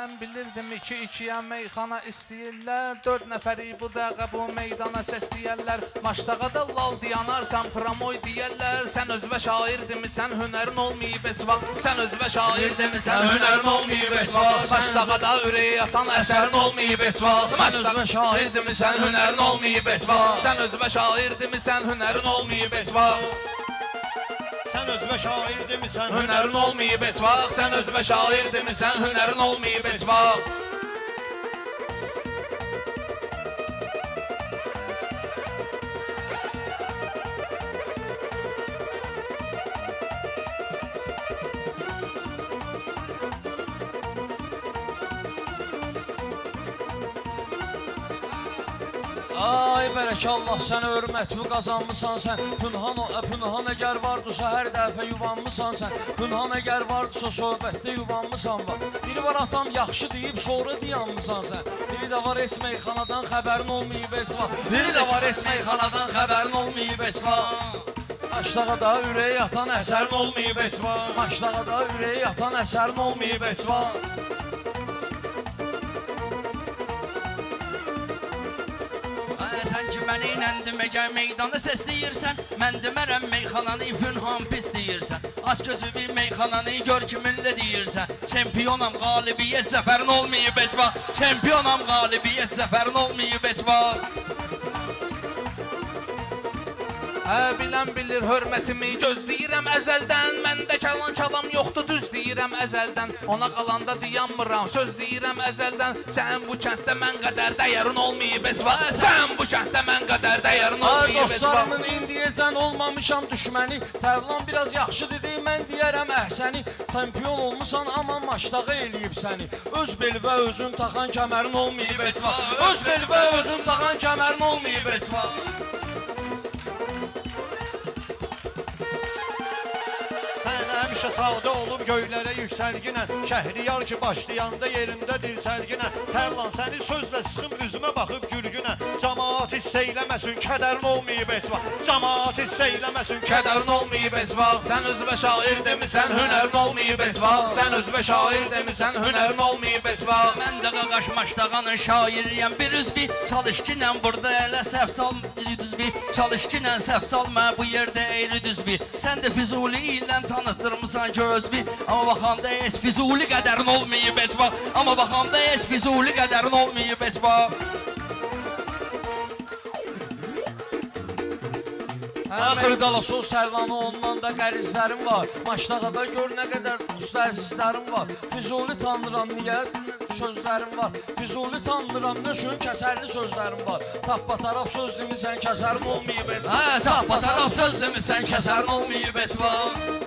Mən bilirdim 2-2-yə meyxana istəyirlər, 4 nəfəri bu dəqiqə bu meydana səsləyərlər. Maçdağa da lal diyanarsan promoy deyərlər. Sən özvə şairdimi, sən hünərin olmayıb heç vaxt. Sən özvə şairdimi, sən hünərin olmayıb heç vaxt. Maçdağa da ürəyə yatan əsərin olmayıb heç vaxt. Sən özvə şairdimi, sən hünərin olmayıb heç vaxt. Sən özvə şairdimi, sən hünərin olmayıb heç vaxt. Sən özvə şairdimi, sən Hünərin olmayıb heç vaxt. Sən özvə şairdimi, sən hünərin olmayıb heç vaxt. Ay bərəkallah sənə hörmətli qazanmısan sən. Pünhan əgər vardısa hər dəfə yuvanmısan sən. Pünhan əgər vardısa söhbətdə yuvanmısan var. Biri var atam yaxşı deyib sonra dayanmısan sən. Biri də var heç meyxanadan xəbərin olmayıb heç vaxt. Biri də var heç meyxanadan xəbərin olmayıb heç vaxt. Maçdağa da ürəyə yatan əsərin olmayıb heç vaxt. Maçdağa da ürəyə yatan əsərin olmayıb heç vaxt. Sən ki məni inəndim əgər meydanda səsləyirsən. Mən demərəm meyxananı pünhan pis deyirsən. Az gözü bir meyxananı gör kiminlə deyirsən. Çempionam qalibiyyət zəfərin olmayıb heç vaxt. Çempionam qalibiyyət zəfərin olmayıb heç vaxt. Bilən bilir hörmətimi gözləyirəm əzəldən. Məndə kalam yoxdur düz deyirəm əzəldən. Ona qalanda dayanmıram söz deyirəm əzəldən. Sən bu kənddə mən qədər dəyərin olmayıb heç vaxt. Sən bu kənddə mən qədər dəyərin olmayıb heç vaxt. Dostlarımın indiyəcən olmamışam düşməni. Tərlan biraz yaxşı dedi mən deyərəm əhsəni. Çempion olmusan amma maçdağı eləyib səni. Öz bel və özün taxan kəmərin olmayıb heç vaxt. Öz bel və özün taxan kəmərin olmayıb heç vaxt. Həmişə sağda olub göylərə yüksəlginə. Şəhriyar ki başlayanda yerimdə dilsəlginə. Tərlan səni sözlə sıxım üzümə baxıb gülgünə. Camaat hiss eyləməsin kədərin olmayıb heç vaxt. Camaat hiss eyləməsin Kədərin olmayıb heç vaxt. Sən özvə şair demisən hünərin olmayıb heç vaxt. Sən özvə şair demisən hünərin olmayıb heç vaxt. Mən də qaqaş maçdağanın şairiyəm bir üzbi. Çalış ki ilə burada elə səhv sal düzbi. Çalış ki ilə səhv salma bu yerdə eğri düzbi. Sən də Füzuli ilə tanıtdırmısan ki özbi. Amma baxanda heç Füzuli qədərin olmayıb heç vaxt. Amma baxanda heç Füzuli qədərin olmayıb heç vaxt. Xırdala söz tərlanı ondan da qərizlərim var. Maçdağa da gör nə qədər dost əzizlərim var. Füzuli tanıram niyə sözlərim var. Füzuli tanıram nə üçün kəsərli sözlərim var. Tappataraf söz demisən kəsərin olmayıb heç vaxt. Tappataraf söz demisən kəsərin olmayıb heç vaxt.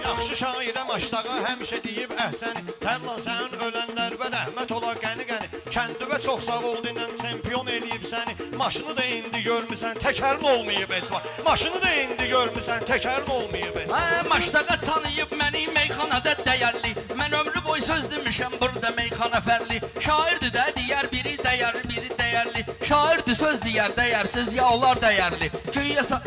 Yaxşı şairə maçdağa həmişə deyib əhsəni. Tərlan sənin ölənlər və rəhmət ola qəni-qəni. Kəndivə çox sağ ol dinən çempion eləyib səni. Maşını da indi görmüsən təkərin olmayıb heç vaxt. Maşını da indi görmüsən təkərin olmayıb heç vaxt. Maçdağa tanıyıb məni meyxanada dəyərli. Mən ömrü boy söz demişəm burada meyxana fərli. Şairdir də deyər biri dəyərli, biri dəyərli. Şairdir söz deyər dəyərsiz ya onlar dəyərli. Güya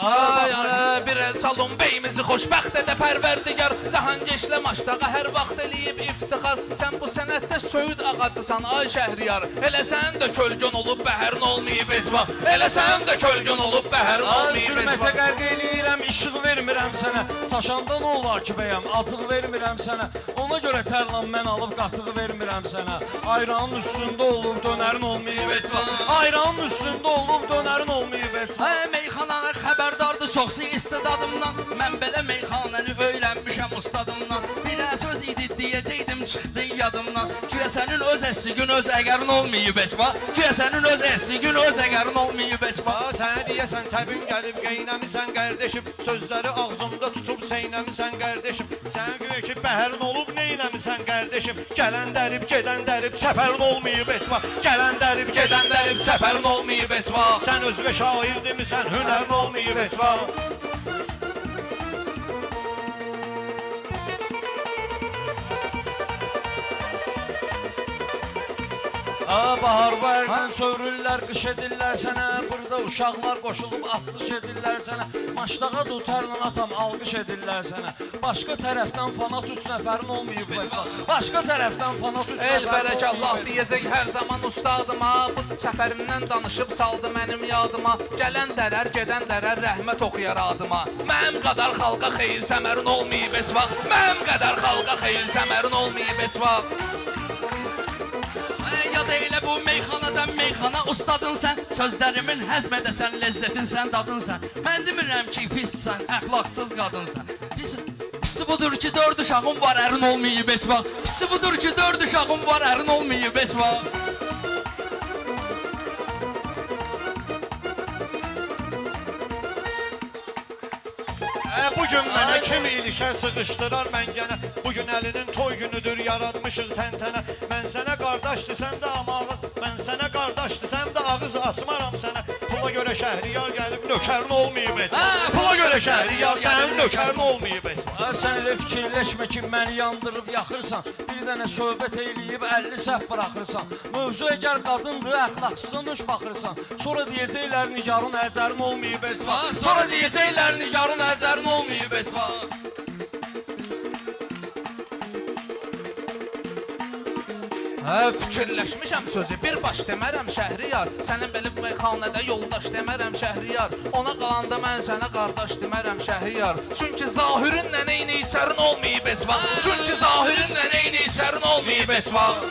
Ay bir el çalın beyimizi xoşbəxt edə pərverdigar. Cahangeşlə maçdağa hər vaxt eləyib iftixar. Sən bu sənətdə söyüd ağacısan ay şəhriyar. Elə sən də kölgün olub bəhərin olmayıb heç vaxt. Elə sən də kölgün olub bəhərin olmayıb heç Sürmətə vaxt. qərq eləyirəm, işıq vermirəm sənə. Saçanda nə olar ki bəyəm, acıq vermirəm sənə. Ona görə tərlan mən alıb qatığı vermirəm sənə. Ayranın üstündə olub dönərin olmayıb heç vaxt. Ayranın üstündə olub dönərin olmayıb heç vaxt. Meyxanalar xəbərdardır çoxsu istedadımdan. Mən belə meyxanəni öyrənmişəm ustadımdan. Bir nə söz idi deyəcəkdim çıxdı yadımdan. Güya sənin öz əsli gün öz əgərin olmayıb heç vaxt. Güya sənin öz əsli gün öz əgərin olmayıb heç vaxt. Sənə deyəsən təbin gəlib qeynəmisən qardeşim. Sözləri ağzımda tutub seynəmisən qardeşim. Sənə göyə ki bəhərin olub neynəmisən qardeşim. Gələn dərib gedən dərib çəpərin olmayıb heç vaxt. Gələn dərib gedən dərib Səfərin olmayıb heç vaxt. Sən özvə şairdimisən hünərin olmayıb heç vaxt. Bahar bu ərdən sövrürlər, qış edirlər sənə. Burada uşaqlar qoşulub atsız edirlər sənə. Maçdağa tutarla atam, alqış edirlər sənə. Başqa tərəfdən fanat 3 nəfərin olmayıb. Başqa tərəfdən fanat 3 nəfərin El bərək Allah olmayıb. deyəcək hər zaman ustadıma. Bu səfərindən danışıb saldı mənim yadıma. Gələn dərər, gedən dərər, rəhmət oxuyar adıma. Mənim qədər xalqa xeyir səmərin olmayıb heç vaxt. Mənim qədər xalqa xeyir səmərin olmayıb heç vaxt. Ya da elə bu meyxanadan meyxana ustadın sən. Sözlərimin həzm edəsən, ləzzətin sən, dadın sən. Mən demirəm ki, pissən, əxlaqsız qadınsan. Pisi budur ki, 4 uşağım var, ərin olmayıb heç vaxt. Pisi budur ki, 4 uşağım var, ərin olmayıb heç vaxt. Bugün mənə kim ilişər sıqışdırar mən gənə. Bugün əlinin toy günüdür yaratmışıq təntənə. Mən sənə qardaş desəm də amağı, mən sənə qardaş desəm də ağız asmaram sənə. Pula görə şəhriyar gəlib nökərin olmayıb heç. Pula görə şəhriyar sənin nökərin olmayıb heç. Sən elə fikirləşmə ki, məni yandırıb yaxırsan. Bir dənə söhbət eləyib 50 səhv buraxırsan. Mövzu əgər qadındır, əxlaqsızın üç baxırsan. Sonra deyəcəklər nigarın əzərin olmayıb heç vaxt. Sonra deyəcəklər nigarın əzərin olmayıb heç vaxt. Fikirləşmişəm sözü, bir baş demərəm Şəhriyar. Sənin belə meyxanədə yoldaş demərəm Şəhriyar. Ona qalanda mən sənə qardaş demərəm Şəhriyar. Çünki zahirinlə eyni içərin olmayıb heç vaxt. Çünki zahirinlə eyni içərin olmayıb heç vaxt.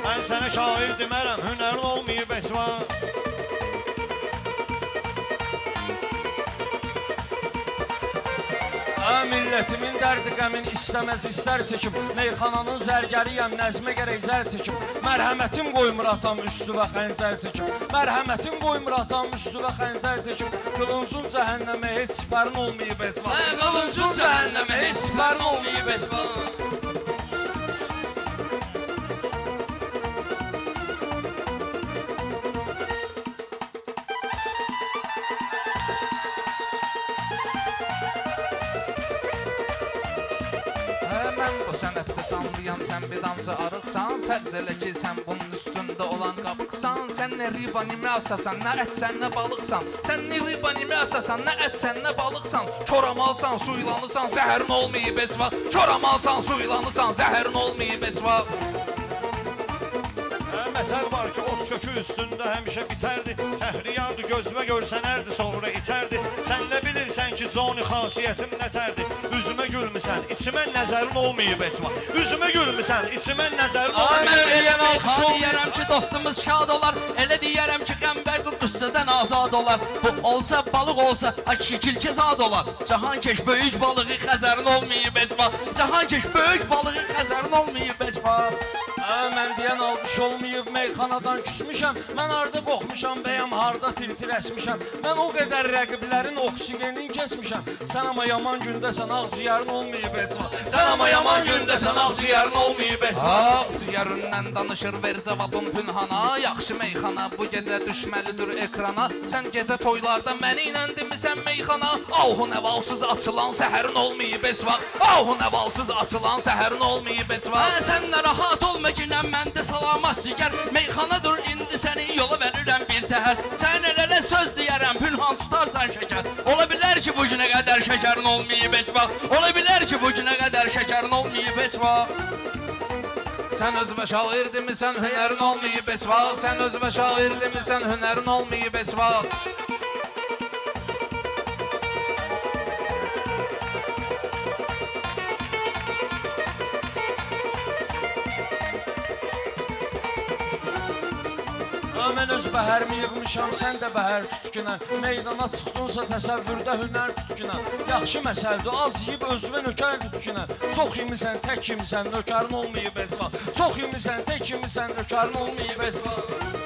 Mən sənə şair demərəm, hünərin olmayıb heç vaxt. Millətimin dərdi qəmin istəməz istər çəkim. Meyxananın zərgəriyəm, nəzmə gərək zər çəkim. Mərhəmətim qoymur atam üstü və xəncər çəkim. Mərhəmətim qoymur atam üstü və xəncər çəkim. Qılıncın cəhənnəmə heç sibərin olmayıb heç vaxt. Qılıncın cəhənnəmə heç sibərin olmayıb heç vaxt. Mən bu sənətdə canlıyam, sən bir damcı arıqsan. Fərz elə ki, sən bunun üstündə olan qabıqsan. Sən nə riba nimə asasan, nə ətsən, nə balıqsan. Sən nə riba nimə asasan, nə ətsən, nə balıqsan. Çoramalsan, suylanırsan, zəhərin olmayıb heç vaxt. Çoramalsan, suylanırsan, zəhərin olmayıb heç vaxt. Məsəl var ki, ot kökü üstündə həmişə bitərdi. Şəhriyardı, gözümə görsənərdi, sonra itərdi. Sən nə bilirsən ki, cani xasiyyətim nətərdi. Üzümə gülmüsən, içimə nəzərin olmayıb heç vaxt. Üzümə gülmüsən, içimə nəzərin olmayıb. Mən elə meyxan deyərəm ki, dostumuz şad olar. Elə deyərəm ki, qəmbər qüssədən azad olar. Bu olsa, balıq olsa, şikilki zad olar. Cahankeş böyük balığı Xəzərin olmayıb heç vaxt. Cahankeş böyük balığı Xəzərin olmayıb heç vaxt. Mən deyən alqış olmayıb, meyxanadan küsmüşəm. Mən harda qoxmuşam bəyəm, harda tir-tir əsmişəm. Mən o qədər rəqiblərin oksigenini kesmişəm. Sən amma yaman gündəsən, ağciyərin olmayıb heç vaxt. Sən amma yaman gündəsən, ağciyərin olmayıb heç vaxt. Ağciyərindən danışır, ver cavabım pünhana. Yaxşı meyxana bu gecə düşməlidir ekrana. Sən gecə toylarda məni ilə demisən meyxana. Ahu nəvalsız açılan səhərin olmayıb heç vaxt. Ahu nəvalsız açılan səhərin olmayıb heç vaxt. Sən də rahat olma günəm, məndə salamat cigər. Meyxanadır, indi səni yola verirəm bir təhər. Sən elə söz deyərəm, pünhan tutarsan şəkər. Ola bilər ki, bu günə qədər şəkərin olmayıb heç vaxt. Ola bilər ki, bu günə qədər şəkərin olmayıb heç vaxt. Sən özümə şair demisən, hünərin olmayıb heç vaxt. Sən özümə şair demisən, hünərin olmayıb heç vaxt. Mən öz bəhərimi yığmışam, sən də bəhər tutkunən. Meydana çıxdınsa təsəvvürdə hünər tutkunən. Yaxşı məsəldir, az yiyib özünə nökər tutkunən. Çox yemisən, tək yemisən, nökərin olmayıb heç vaxt. Çox yemisən, tək yemisən, nökərin olmayıb heç vaxt.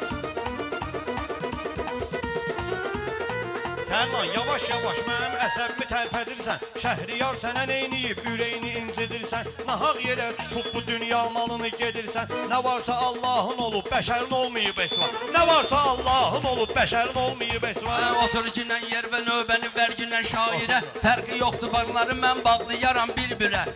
Tərlan, yavaş-yavaş mənim əsəbimi tərpədirsən. Şəhriyar sənə neyniyib, ürəyini incidirsən. Nahaq yerə tutub bu dünya malını gedirsən. Nə varsa Allahın olub, bəşərin olmayıb heç vaxt. Nə varsa Allahın olub, bəşərin olmayıb heç vaxt. Otur ginən yer və növbəni ver ginən şairə. Fərqi yoxdur, bağları mən bağlayaram bir-birə.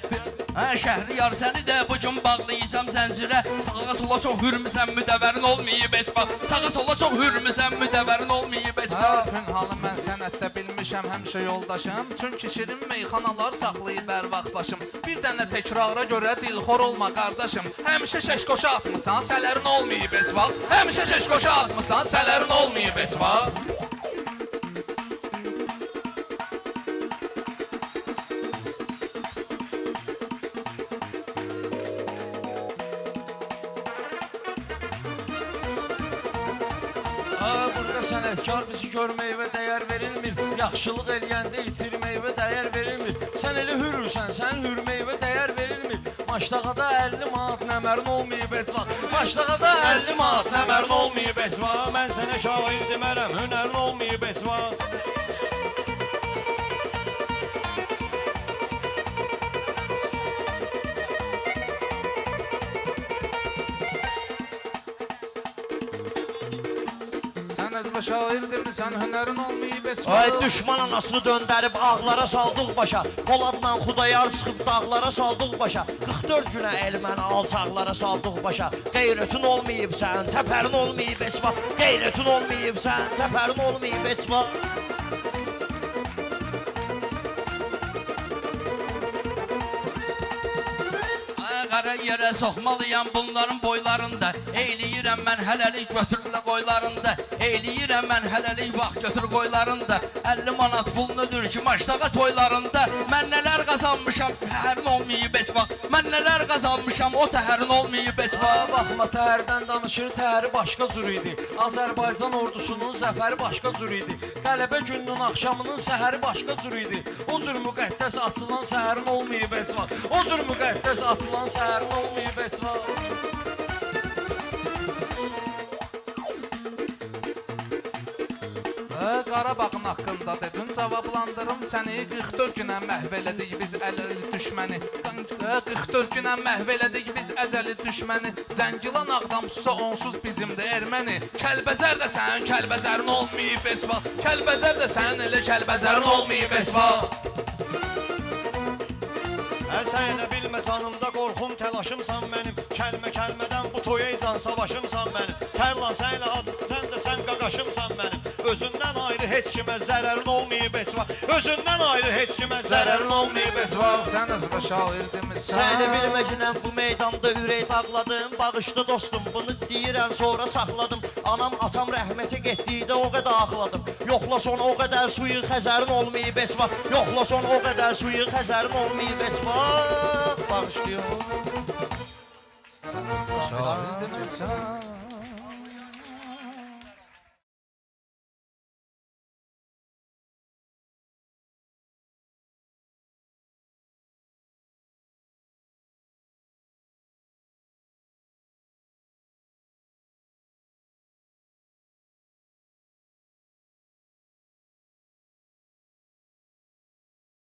Hə Şəhriyar səni də bu gün bağlayacağam zəncirə. Sağa sola çox hürmüsən müdəvərin olmayıb heç bax. Sağa sola çox hürmüsən müdəvərin olmayıb heç Hə, bax. Pünhanı mən sənətdə bilmişəm həmişə yoldaşım. Çünki şirin meyxanalar saxlayıb hər vaxt başım. Bir dənə təkrara görə dilxor olma qardaşım. Həmişə şeşkoşa atmısan, sələrin olmayıb heç vaxt. Həmişə şeşkoşa atmısan, sələrin olmayıb heç vaxt. Burada sənətkar bizi görməyivə dəyər verilmir. Yaxşılıq eləyəndə itirməyivə dəyər verilmir. Sən elə hürürsən, sən hürməyivə dəyər verilmir. Maştağada 50 manat nəmərin olmayıb heç vaxt. Maştağada 50 manat Nəmərin olmayıb esva, mən sənə şair demərəm, hünərin olmayıb esva. Sən özbə şair demisən, hünərin olmayıb heç Ay vaxt. düşman anasını döndərib ağlara saldıq başa. Poladla Xudayar çıxıb dağlara saldıq başa. 44 günə elməni alçaqlara saldıq başa. Qeyrətin olmayıb sən, təpərin olmayıb heç vaxt. Qeyrətin olmayıb sən, təpərin olmayıb heç vaxt. Qara yerə soxmalıyam bunların boylarında. Eyləyirəm mən hələlik götürülə qoylarında. Eyləyirəm mən hələlik vaxt götür qoylarında. 50 manat pulnudur ki maştağa toylarında. Mən nələr qazanmışam, təhərin olmayıb heç vaxt. Mən nələr qazanmışam, o təhərin olmayıb heç vaxt. Baxma təhərdən danışır, təhəri başqa cür idi. Azərbaycan ordusunun zəfəri başqa cür idi. Qələbə gününün axşamının səhəri başqa cür idi. O cür müqəddəs açılan səhərin olmayıb heç vaxt. O cür müqəddəs açılan səhərin olmayıb heç vaxt. Qarabağın haqqında dedin, cavablandırım səni. 44 günə məhv elədik biz ələli düşməni. 44 günə məhv elədik biz əzəli düşməni. Zəngilan Ağdam susa onsuz bizimdir erməni. Kəlbəcər də sənin Kəlbəcərin olmayıb heç vaxt. Kəlbəcər də sənin elə Kəlbəcərin olmayıb heç vaxt. Sən elə bilmə canımda qorxum, təlaşımsan mənim. Kəlmə-kəlmədən bu toyaycan savaşımsan mənim. Tərlan sən elə sən də sən qaqaşımsan mənim. Özündən ayrı heç kimə zərərin olmayıb heç vaxt. Özündən ayrı heç kimə zərərin olmayıb heç vaxt. Sən özbə şair demisən. Səni bilməcənəm bu meydanda ürək dağladım. Bağışlı dostum, bunu deyirəm sonra saxladım. Anam, atam rəhmətə getdikdə o qədər ağladım. Yoxla son o qədər suyu Xəzərin olmayıb heç vaxt. Yoxla son o qədər suyu Xəzərin olmayıb heç vaxt. Bağışlayın. Şair demisən.